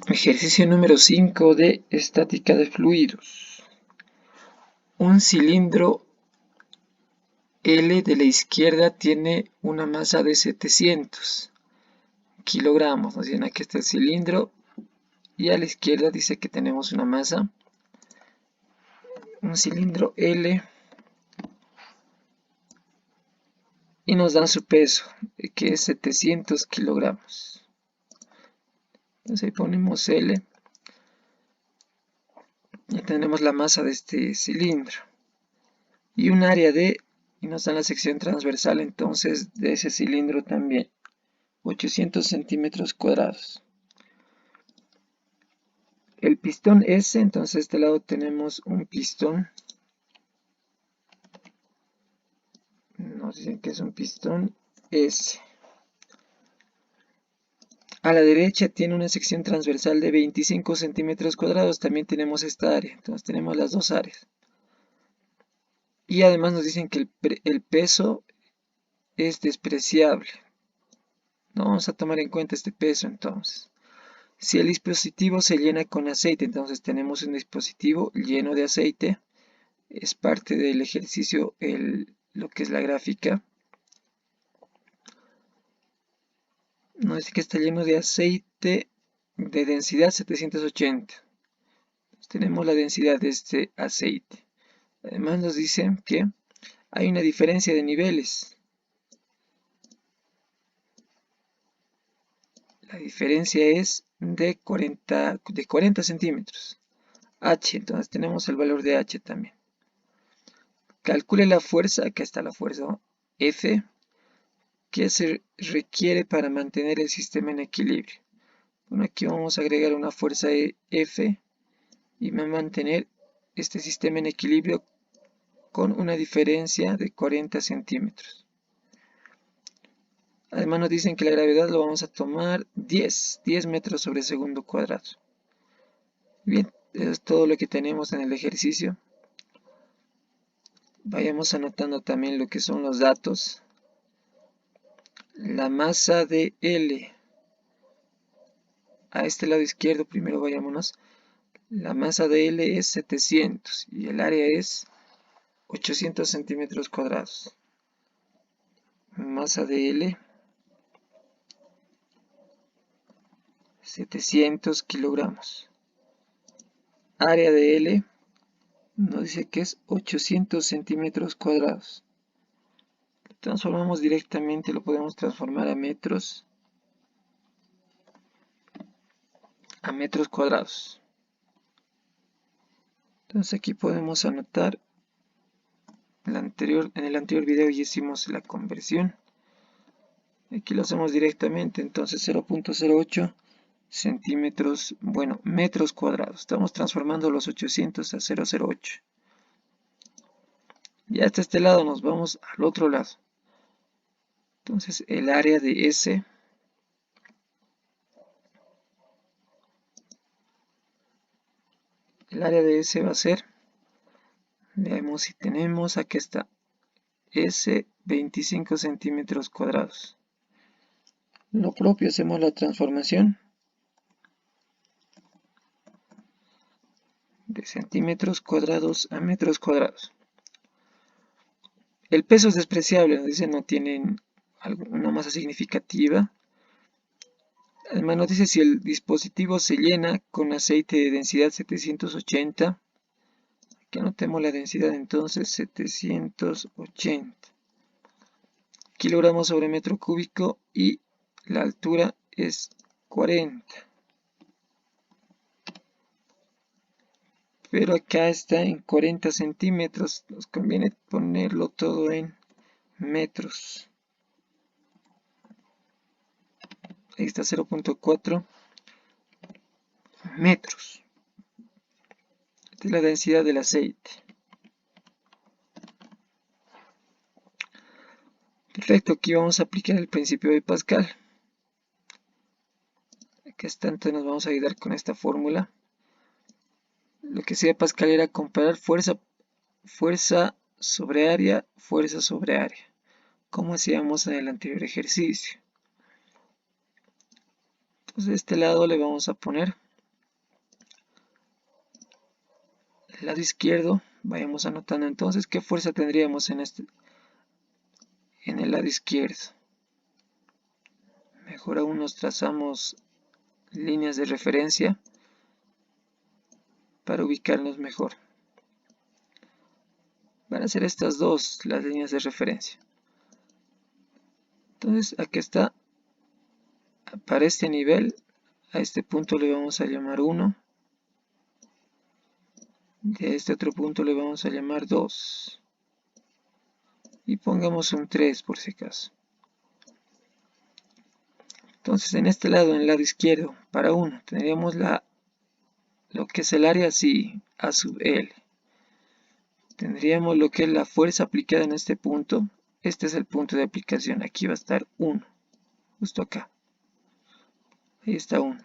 Ejercicio número 5 de estática de fluidos. Un cilindro L de la izquierda tiene una masa de 700 kilogramos. Nos dicen aquí está el cilindro y a la izquierda dice que tenemos una masa, un cilindro L, y nos dan su peso, que es 700 kilogramos. Entonces ahí ponemos L y tenemos la masa de este cilindro y un área de, y nos dan la sección transversal entonces de ese cilindro también, 800 centímetros cuadrados. El pistón S, entonces de este lado tenemos un pistón. Nos dicen que es un pistón S. A la derecha tiene una sección transversal de 25 centímetros cuadrados. También tenemos esta área. Entonces tenemos las dos áreas. Y además nos dicen que el peso es despreciable. No vamos a tomar en cuenta este peso entonces. Si el dispositivo se llena con aceite, entonces tenemos un dispositivo lleno de aceite. Es parte del ejercicio lo que es la gráfica. Nos dice que está lleno de aceite de densidad 780. Entonces, tenemos la densidad de este aceite. Además nos dicen que hay una diferencia de niveles. La diferencia es de 40 centímetros. H, entonces tenemos el valor de H también. Calcule la fuerza, acá está la fuerza F, que se requiere para mantener el sistema en equilibrio. Bueno, aquí vamos a agregar una fuerza F y va a mantener este sistema en equilibrio con una diferencia de 40 centímetros. Además nos dicen que la gravedad lo vamos a tomar 10 metros sobre segundo cuadrado. Bien, eso es todo lo que tenemos en el ejercicio. Vayamos anotando también lo que son los datos. La masa de L. A este lado izquierdo primero vayámonos. La masa de L es 700 y el área es 800 centímetros cuadrados. Masa de L, 700 kilogramos. Área de L nos dice que es 800 centímetros cuadrados. Lo transformamos directamente, lo podemos transformar a metros cuadrados. Entonces aquí podemos anotar en el anterior video ya hicimos la conversión. Aquí lo hacemos directamente, entonces 0.08 centímetros, bueno, metros cuadrados. Estamos transformando los 800 a 0.08. Ya hasta este lado nos vamos al otro lado. Entonces el área de S va a ser, veamos si tenemos, aquí está, S 25 centímetros cuadrados. Lo propio, hacemos la transformación de centímetros cuadrados a metros cuadrados. El peso es despreciable, nos dice no tienen una masa significativa. Además nos dice si el dispositivo se llena con aceite de densidad 780. Aquí anotemos la densidad entonces, 780 kilogramos sobre metro cúbico y la altura es 40. Pero acá está en 40 centímetros, nos conviene ponerlo todo en metros. Ahí está 0.4 metros. Esta es la densidad del aceite. Perfecto, aquí vamos a aplicar el principio de Pascal. Acá está, entonces nos vamos a ayudar con esta fórmula. Lo que hacía Pascal era comparar fuerza sobre área, fuerza sobre área, como hacíamos en el anterior ejercicio. Entonces de este lado le vamos a poner el lado izquierdo, vayamos anotando entonces qué fuerza tendríamos en el lado izquierdo. Mejor aún nos trazamos líneas de referencia para ubicarnos mejor. Van a ser estas dos las líneas de referencia. Entonces aquí está, para este nivel, a este punto le vamos a llamar 1. De este otro punto le vamos a llamar 2. Y pongamos un 3 por si acaso. Entonces en este lado, en el lado izquierdo, para 1, tendríamos lo que es el área así, A sub L. Tendríamos lo que es la fuerza aplicada en este punto. Este es el punto de aplicación. Aquí va a estar 1. Justo acá. Ahí está 1.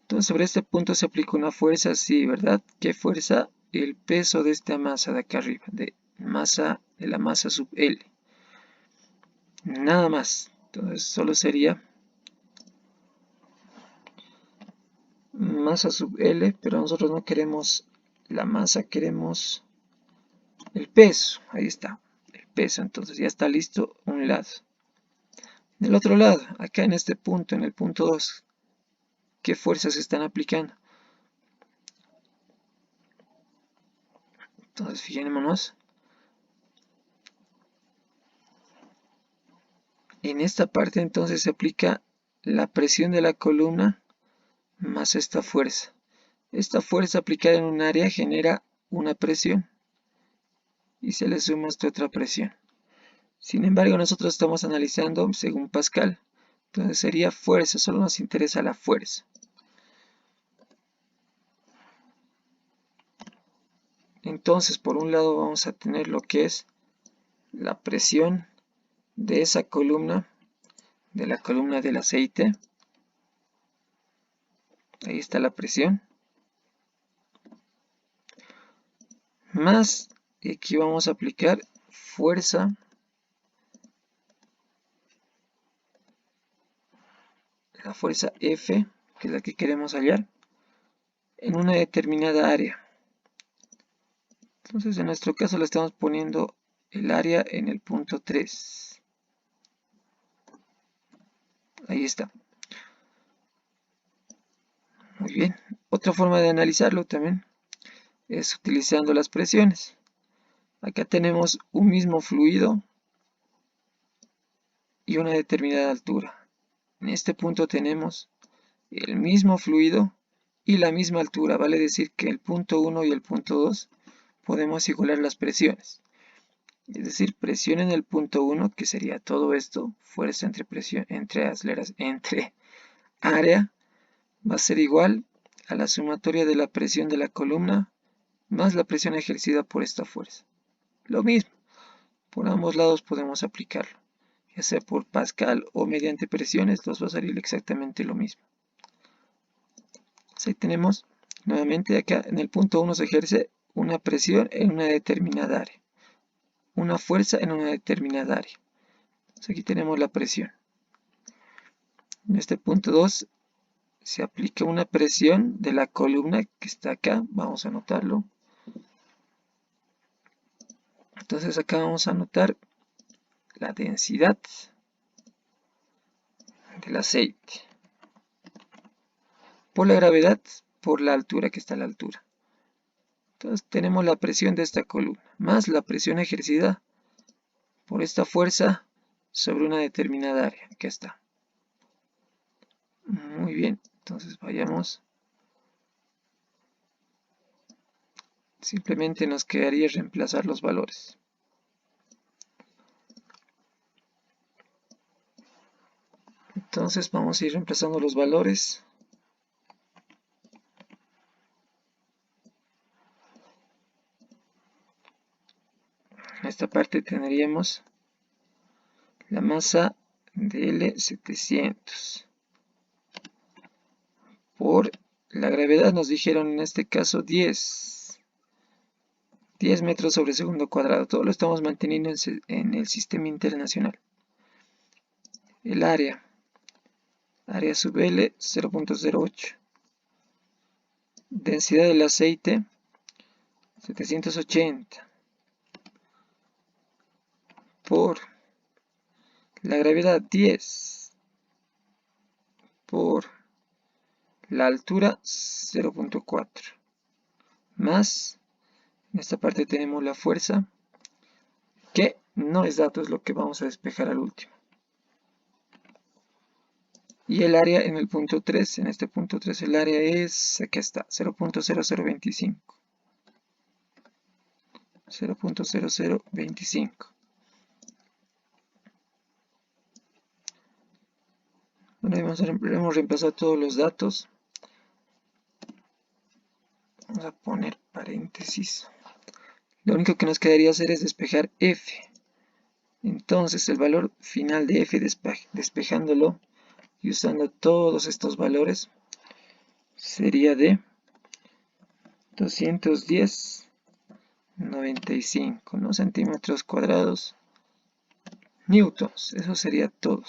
Entonces sobre este punto se aplica una fuerza así, ¿verdad? ¿Qué fuerza? El peso de esta masa de acá arriba. De la masa sub L. Nada más. Entonces solo sería masa sub L, pero nosotros no queremos la masa, queremos el peso. Ahí está, el peso. Entonces ya está listo un lado. Del otro lado, acá en este punto, en el punto 2, ¿qué fuerzas se están aplicando? Entonces fijémonos. En esta parte entonces se aplica la presión de la columna más esta fuerza. Esta fuerza aplicada en un área genera una presión y se le suma esta otra presión. Sin embargo, nosotros estamos analizando según Pascal. Entonces sería fuerza, solo nos interesa la fuerza. Entonces, por un lado vamos a tener lo que es la presión de esa columna, de la columna del aceite. Ahí está la presión. Más, y aquí vamos a aplicar fuerza la fuerza F, que es la que queremos hallar, en una determinada área. Entonces en nuestro caso le estamos poniendo el área en el punto 3. Ahí está. Muy bien. Otra forma de analizarlo también es utilizando las presiones. Acá tenemos un mismo fluido y una determinada altura. En este punto tenemos el mismo fluido y la misma altura. Vale decir que el punto 1 y el punto 2 podemos igualar las presiones. Es decir, presión en el punto 1, que sería todo esto, fuerza entre presión, entre área, va a ser igual a la sumatoria de la presión de la columna más la presión ejercida por esta fuerza. Lo mismo, por ambos lados podemos aplicarlo, ya sea por Pascal o mediante presiones, nos va a salir exactamente lo mismo. Entonces ahí tenemos, nuevamente acá en el punto 1 se ejerce una presión en una determinada área. Una fuerza en una determinada área. Entonces aquí tenemos la presión. En este punto 2 se aplica una presión de la columna que está acá. Vamos a anotarlo. Entonces acá vamos a anotar la densidad del aceite. Por la gravedad, por la altura que está a la altura. Entonces tenemos la presión de esta columna, más la presión ejercida por esta fuerza sobre una determinada área. Aquí está. Muy bien, entonces vayamos. Simplemente nos quedaría reemplazar los valores. Entonces vamos a ir reemplazando los valores. En esta parte tendríamos la masa de L700 por la gravedad, nos dijeron en este caso 10 metros sobre segundo cuadrado. Todo lo estamos manteniendo en el sistema internacional. El área sub L 0.08. Densidad del aceite 780 por la gravedad 10 por la altura 0.4 más, en esta parte tenemos la fuerza, que no es dato, es lo que vamos a despejar al último. Y el área en el punto 3, en este punto 3 el área es, aquí está, 0.0025. 0.0025. Bueno, hemos reemplazado todos los datos. Vamos a poner paréntesis. Lo único que nos quedaría hacer es despejar f. Entonces el valor final de f despejándolo y usando todos estos valores sería de 210,95, ¿no? Centímetros cuadrados, newtons. Eso sería todo.